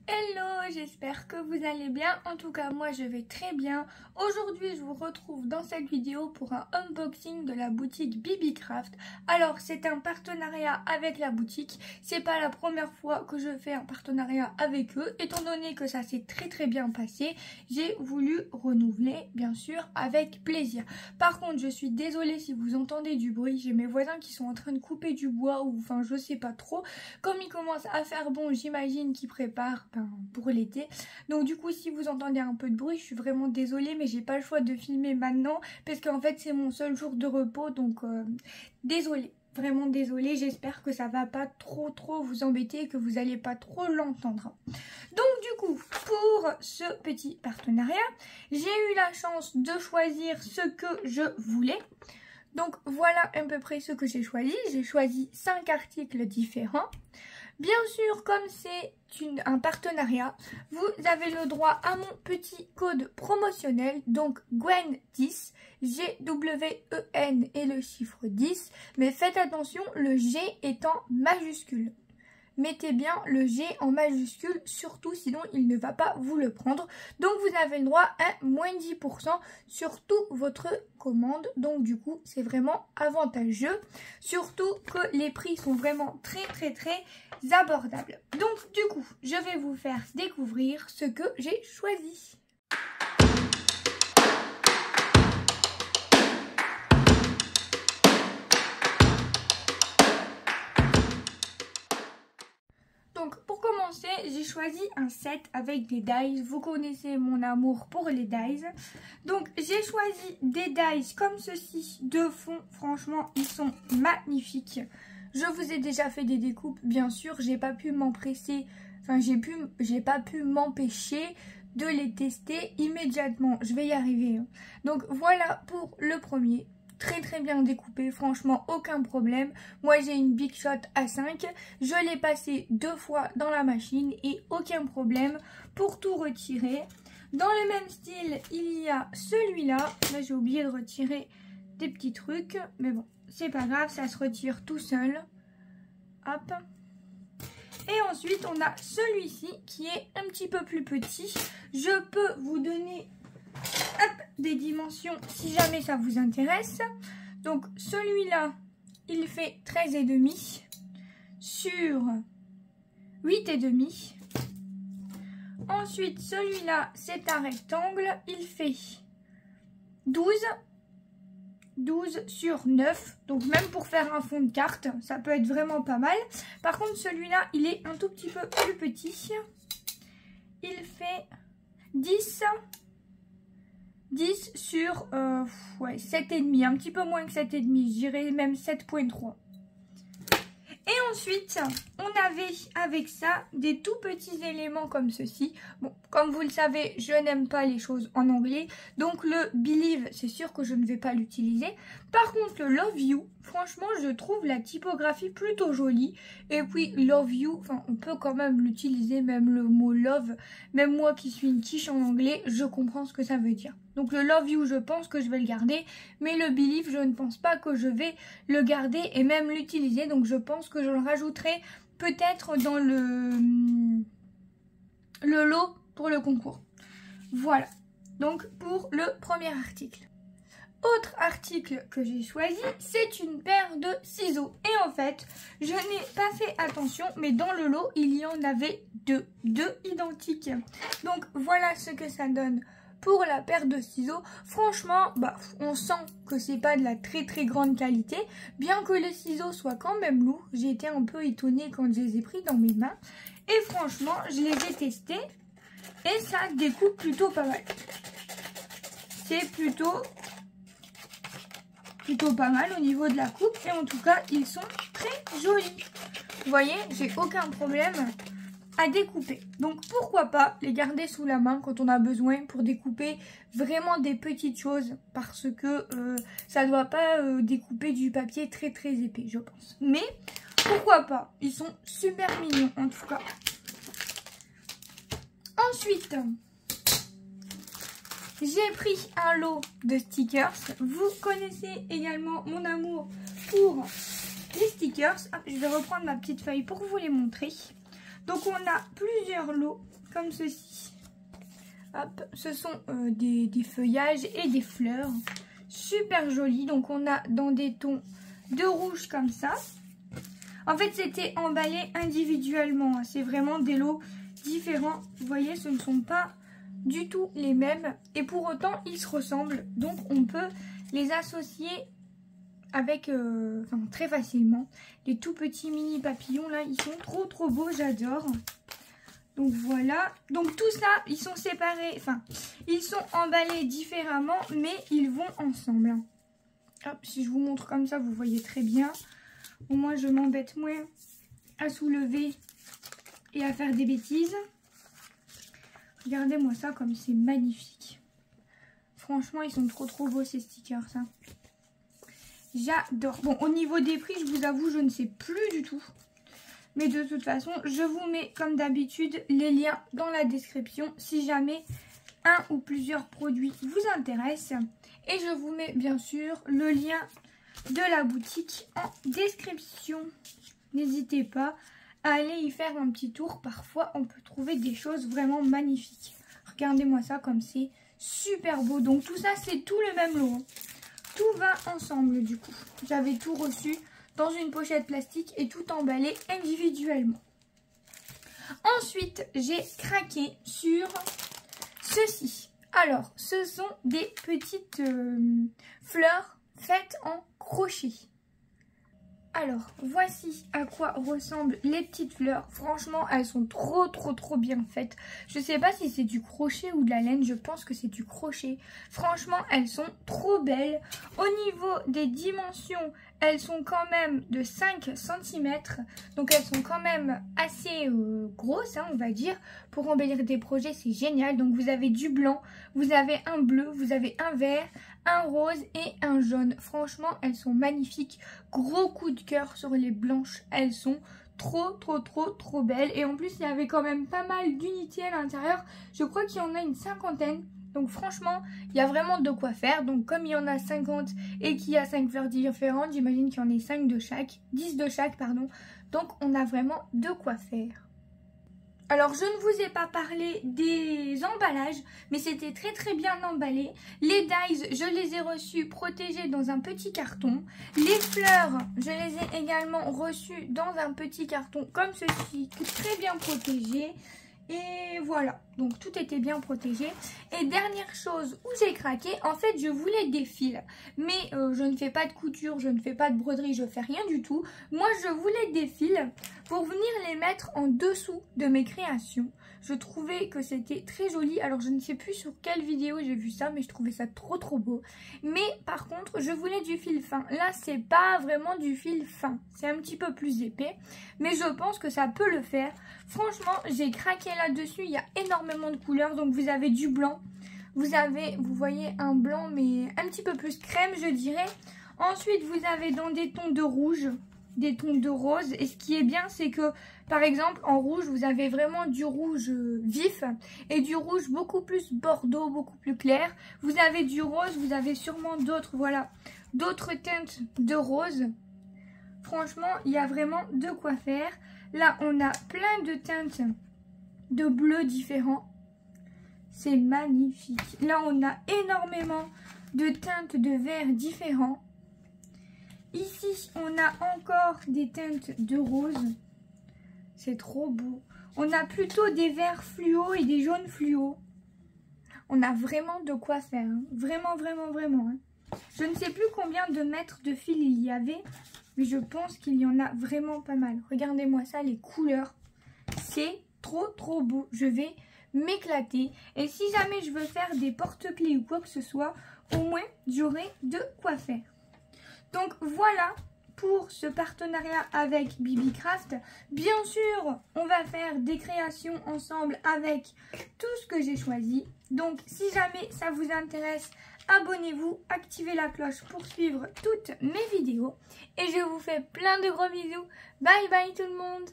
Hello, j'espère que vous allez bien. En tout cas, moi je vais très bien. Aujourd'hui, je vous retrouve dans cette vidéo pour un unboxing de la boutique Bibicraft. Alors, c'est un partenariat avec la boutique. C'est pas la première fois que je fais un partenariat avec eux. Étant donné que ça s'est très bien passé, j'ai voulu renouveler, bien sûr, avec plaisir. Par contre, je suis désolée si vous entendez du bruit. J'ai mes voisins qui sont en train de couper du bois ou enfin, je sais pas trop. Comme il commence à faire bon, j'imagine qu'ils préparent pour l'été. Donc du coup, si vous entendez un peu de bruit, je suis vraiment désolée, mais j'ai pas le choix de filmer maintenant parce qu'en fait c'est mon seul jour de repos, donc désolée, vraiment désolée. J'espère que ça va pas trop vous embêter et que vous allez pas trop l'entendre. Donc du coup, pour ce petit partenariat, j'ai eu la chance de choisir ce que je voulais. Donc voilà à peu près ce que j'ai choisi. J'ai choisi 5 articles différents. Bien sûr, comme c'est un partenariat, vous avez le droit à mon petit code promotionnel, donc Gwen10, G-W-E-N et le chiffre 10, mais faites attention, le G est en majuscule. Mettez bien le G en majuscule, surtout sinon il ne va pas vous le prendre. Donc vous avez le droit à moins 10% sur toute votre commande. Donc du coup c'est vraiment avantageux. Surtout que les prix sont vraiment très abordables. Donc du coup je vais vous faire découvrir ce que j'ai choisi. Donc pour commencer, j'ai choisi un set avec des dies. Vous connaissez mon amour pour les dies. Donc j'ai choisi des dies comme ceci de fond. Franchement, ils sont magnifiques. Je vous ai déjà fait des découpes, bien sûr. J'ai pas pu m'empresser, enfin j'ai pas pu m'empêcher de les tester immédiatement. Je vais y arriver. Donc voilà pour le premier. Très bien découpé, franchement aucun problème. Moi j'ai une Big Shot A5, je l'ai passé 2 fois dans la machine et aucun problème pour tout retirer. Dans le même style, il y a celui-là. Là j'ai oublié de retirer des petits trucs, mais bon, c'est pas grave, ça se retire tout seul. Hop. Et ensuite on a celui-ci qui est un petit peu plus petit. Je peux vous donner des dimensions si jamais ça vous intéresse. Donc celui-là il fait 13,5 sur 8,5. Ensuite celui-là c'est un rectangle, il fait 12 sur 9. Donc même pour faire un fond de carte ça peut être vraiment pas mal. Par contre celui-là il est un tout petit peu plus petit, il fait 10 sur 7,5, un petit peu moins que 7,5, je dirais même 7,3. Et ensuite, on avait avec ça des tout petits éléments comme ceci. Bon, comme vous le savez, je n'aime pas les choses en anglais. Donc le Believe, c'est sûr que je ne vais pas l'utiliser. Par contre, le Love You, franchement, je trouve la typographie plutôt jolie. Et puis, Love You, enfin, on peut quand même l'utiliser, même le mot Love. Même moi qui suis une quiche en anglais, je comprends ce que ça veut dire. Donc le Love You, je pense que je vais le garder. Mais le Believe, je ne pense pas que je vais le garder et même l'utiliser. Donc je pense que je le rajouterai peut-être dans le lot pour le concours. Voilà. Donc pour le premier article. Autre article que j'ai choisi, c'est une paire de ciseaux. Et en fait, je n'ai pas fait attention, mais dans le lot, il y en avait deux identiques. Donc voilà ce que ça donne pour la paire de ciseaux. Franchement, on sent que c'est pas de la très grande qualité, bien que les ciseaux soient quand même lourds. J'ai été un peu étonnée quand je les ai pris dans mes mains. Et franchement, je les ai testés et ça découpe plutôt pas mal. C'est plutôt pas mal au niveau de la coupe et en tout cas, ils sont très jolis. Vous voyez, j'ai aucun problème à découper. Donc pourquoi pas les garder sous la main quand on a besoin pour découper vraiment des petites choses, parce que ça ne doit pas découper du papier très épais, je pense. Mais pourquoi pas, ils sont super mignons en tout cas. Ensuite, j'ai pris un lot de stickers. Vous connaissez également mon amour pour les stickers. Je vais reprendre ma petite feuille pour vous les montrer. Donc on a plusieurs lots comme ceci. Hop, ce sont des feuillages et des fleurs. Super jolis. Donc on a dans des tons de rouge comme ça. En fait c'était emballé individuellement. C'est vraiment des lots différents. Vous voyez, ce ne sont pas du tout les mêmes. Et pour autant ils se ressemblent. Donc on peut les associer avec très facilement. Les tout petits mini papillons là, ils sont trop beaux, j'adore. Donc voilà, donc tout ça, ils sont séparés, enfin, ils sont emballés différemment, mais ils vont ensemble. Hop, si je vous montre comme ça, vous voyez très bien. Au moins, je m'embête moins à soulever et à faire des bêtises. Regardez-moi ça comme c'est magnifique. Franchement, ils sont trop beaux ces stickers, ça. J'adore. Bon, au niveau des prix, je vous avoue, je ne sais plus du tout. Mais de toute façon, je vous mets comme d'habitude les liens dans la description si jamais un ou plusieurs produits vous intéressent. Et je vous mets bien sûr le lien de la boutique en description. N'hésitez pas à aller y faire un petit tour. Parfois, on peut trouver des choses vraiment magnifiques. Regardez-moi ça comme c'est super beau. Donc tout ça, c'est tout le même lot. Tout va ensemble du coup. J'avais tout reçu dans une pochette plastique et tout emballé individuellement. Ensuite, j'ai craqué sur ceci. Alors, ce sont des petites fleurs faites en crochet. Alors, voici à quoi ressemblent les petites fleurs. Franchement, elles sont trop bien faites. Je sais pas si c'est du crochet ou de la laine. Je pense que c'est du crochet. Franchement, elles sont trop belles. Au niveau des dimensions, elles sont quand même de 5 cm. Donc, elles sont quand même assez grosses, hein, on va dire. Pour embellir des projets, c'est génial. Donc, vous avez du blanc, vous avez un bleu, vous avez un vert, un rose et un jaune. Franchement, elles sont magnifiques. Gros coup de cœur sur les blanches. Elles sont trop belles. Et en plus, il y avait quand même pas mal d'unités à l'intérieur. Je crois qu'il y en a une 50aine. Donc franchement, il y a vraiment de quoi faire. Donc comme il y en a 50 et qu'il y a 5 fleurs différentes, j'imagine qu'il y en a 5 de chaque. 10 de chaque, pardon. Donc on a vraiment de quoi faire. Alors, je ne vous ai pas parlé des emballages, mais c'était très bien emballé. Les dies, je les ai reçus protégés dans un petit carton. Les fleurs, je les ai également reçues dans un petit carton comme ceci, très bien protégé. Et voilà, donc tout était bien protégé. Et dernière chose où j'ai craqué, en fait je voulais des fils. Mais je ne fais pas de couture, je ne fais pas de broderie, je fais rien du tout. Moi je voulais des fils pour venir les mettre en dessous de mes créations. Je trouvais que c'était très joli. Alors je ne sais plus sur quelle vidéo j'ai vu ça, mais je trouvais ça trop beau. Mais par contre je voulais du fil fin. Là c'est pas vraiment du fil fin, c'est un petit peu plus épais. Mais je pense que ça peut le faire. Franchement j'ai craqué là-dessus, il y a énormément de couleurs. Donc vous avez du blanc, vous voyez un blanc mais un petit peu plus crème je dirais. Ensuite vous avez dans des tons de rouge, des tons de rose. Et ce qui est bien c'est que par exemple en rouge vous avez vraiment du rouge vif et du rouge beaucoup plus bordeaux, beaucoup plus clair. Vous avez du rose, vous avez sûrement d'autres, voilà, d'autres teintes de rose. Franchement il y a vraiment de quoi faire. Là on a plein de teintes de bleu différents. C'est magnifique. Là on a énormément de teintes de vert différents. Ici, on a encore des teintes de rose. C'est trop beau. On a plutôt des verts fluo et des jaunes fluo. On a vraiment de quoi faire. Hein. Vraiment. Hein. Je ne sais plus combien de mètres de fil il y avait. Mais je pense qu'il y en a vraiment pas mal. Regardez-moi ça, les couleurs. C'est trop beau. Je vais m'éclater. Et si jamais je veux faire des porte-clés ou quoi que ce soit, au moins, j'aurai de quoi faire. Donc voilà pour ce partenariat avec BibiCraft. Bien sûr, on va faire des créations ensemble avec tout ce que j'ai choisi. Donc si jamais ça vous intéresse, abonnez-vous, activez la cloche pour suivre toutes mes vidéos. Et je vous fais plein de gros bisous. Bye bye tout le monde!